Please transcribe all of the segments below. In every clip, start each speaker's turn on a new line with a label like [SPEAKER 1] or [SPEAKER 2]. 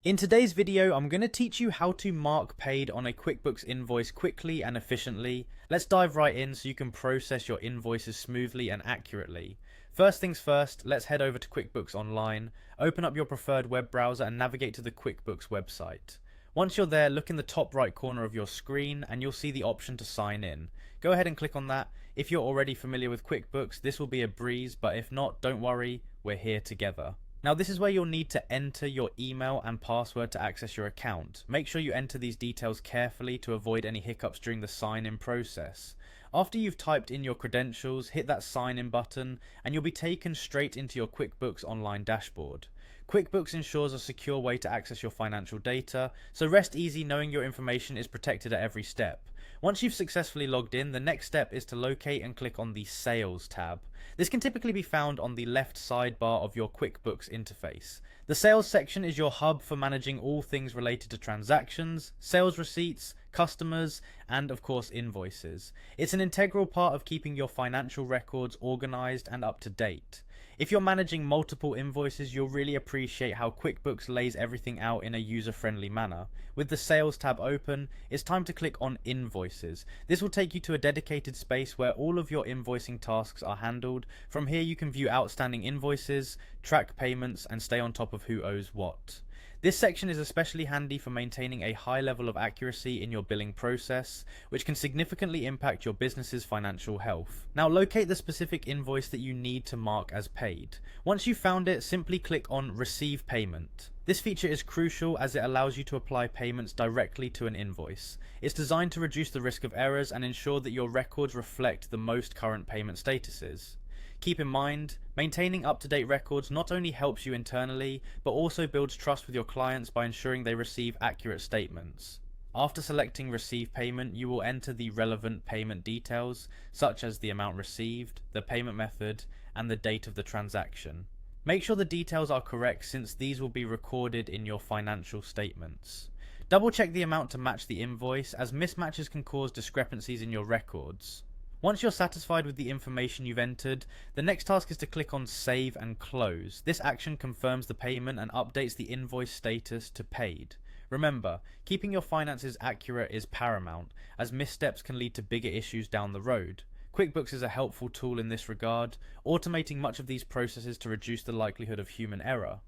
[SPEAKER 1] In today's video, I'm going to teach you how to mark paid on a QuickBooks invoice quickly and efficiently. Let's dive right in so you can process your invoices smoothly and accurately. First things first, let's head over to QuickBooks Online, open up your preferred web browser and navigate to the QuickBooks website. Once you're there, look in the top right corner of your screen and you'll see the option to sign in. Go ahead and click on that. If you're already familiar with QuickBooks, this will be a breeze, but if not, don't worry, we're here together. Now this is where you'll need to enter your email and password to access your account. Make sure you enter these details carefully to avoid any hiccups during the sign-in process. After you've typed in your credentials, hit that sign in button and you'll be taken straight into your QuickBooks Online dashboard. QuickBooks ensures a secure way to access your financial data, so rest easy knowing your information is protected at every step. Once you've successfully logged in, the next step is to locate and click on the Sales tab. This can typically be found on the left sidebar of your QuickBooks interface. The Sales section is your hub for managing all things related to transactions, sales receipts, customers, and of course invoices. It's an integral part of keeping your financial records organized and up to date. If you're managing multiple invoices, you'll really appreciate how QuickBooks lays everything out in a user-friendly manner. With the Sales tab open, it's time to click on Invoices. This will take you to a dedicated space where all of your invoicing tasks are handled. From here you can view outstanding invoices, track payments, and stay on top of who owes what. This section is especially handy for maintaining a high level of accuracy in your billing process, which can significantly impact your business's financial health. Now locate the specific invoice that you need to mark as paid. Once you've found it, simply click on Receive Payment. This feature is crucial as it allows you to apply payments directly to an invoice. It's designed to reduce the risk of errors and ensure that your records reflect the most current payment statuses. Keep in mind, maintaining up-to-date records not only helps you internally, but also builds trust with your clients by ensuring they receive accurate statements. After selecting Receive Payment, you will enter the relevant payment details, such as the amount received, the payment method, and the date of the transaction. Make sure the details are correct since these will be recorded in your financial statements. Double check the amount to match the invoice, as mismatches can cause discrepancies in your records. Once you're satisfied with the information you've entered, the next task is to click on Save and Close. This action confirms the payment and updates the invoice status to paid. Remember, keeping your finances accurate is paramount, as missteps can lead to bigger issues down the road. QuickBooks is a helpful tool in this regard, automating much of these processes to reduce the likelihood of human error.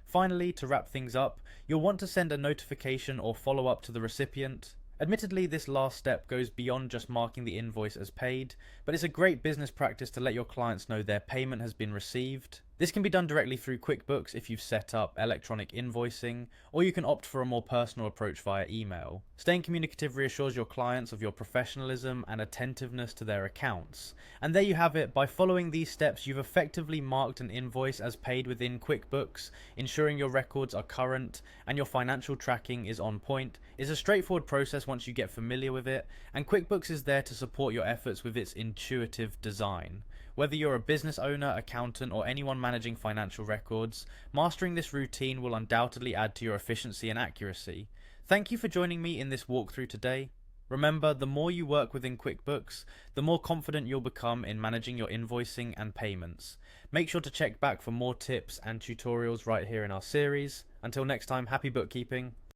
[SPEAKER 1] Finally, to wrap things up, you'll want to send a notification or follow-up to the recipient. Admittedly, this last step goes beyond just marking the invoice as paid, but it's a great business practice to let your clients know their payment has been received. This can be done directly through QuickBooks if you've set up electronic invoicing, or you can opt for a more personal approach via email. Staying communicative reassures your clients of your professionalism and attentiveness to their accounts. And there you have it. By following these steps, you've effectively marked an invoice as paid within QuickBooks, ensuring your records are current and your financial tracking is on point. It's a straightforward process once you get familiar with it, and QuickBooks is there to support your efforts with its intuitive design. Whether you're a business owner, accountant, or anyone managing financial records, mastering this routine will undoubtedly add to your efficiency and accuracy. Thank you for joining me in this walkthrough today. Remember, the more you work within QuickBooks, the more confident you'll become in managing your invoicing and payments. Make sure to check back for more tips and tutorials right here in our series. Until next time, happy bookkeeping.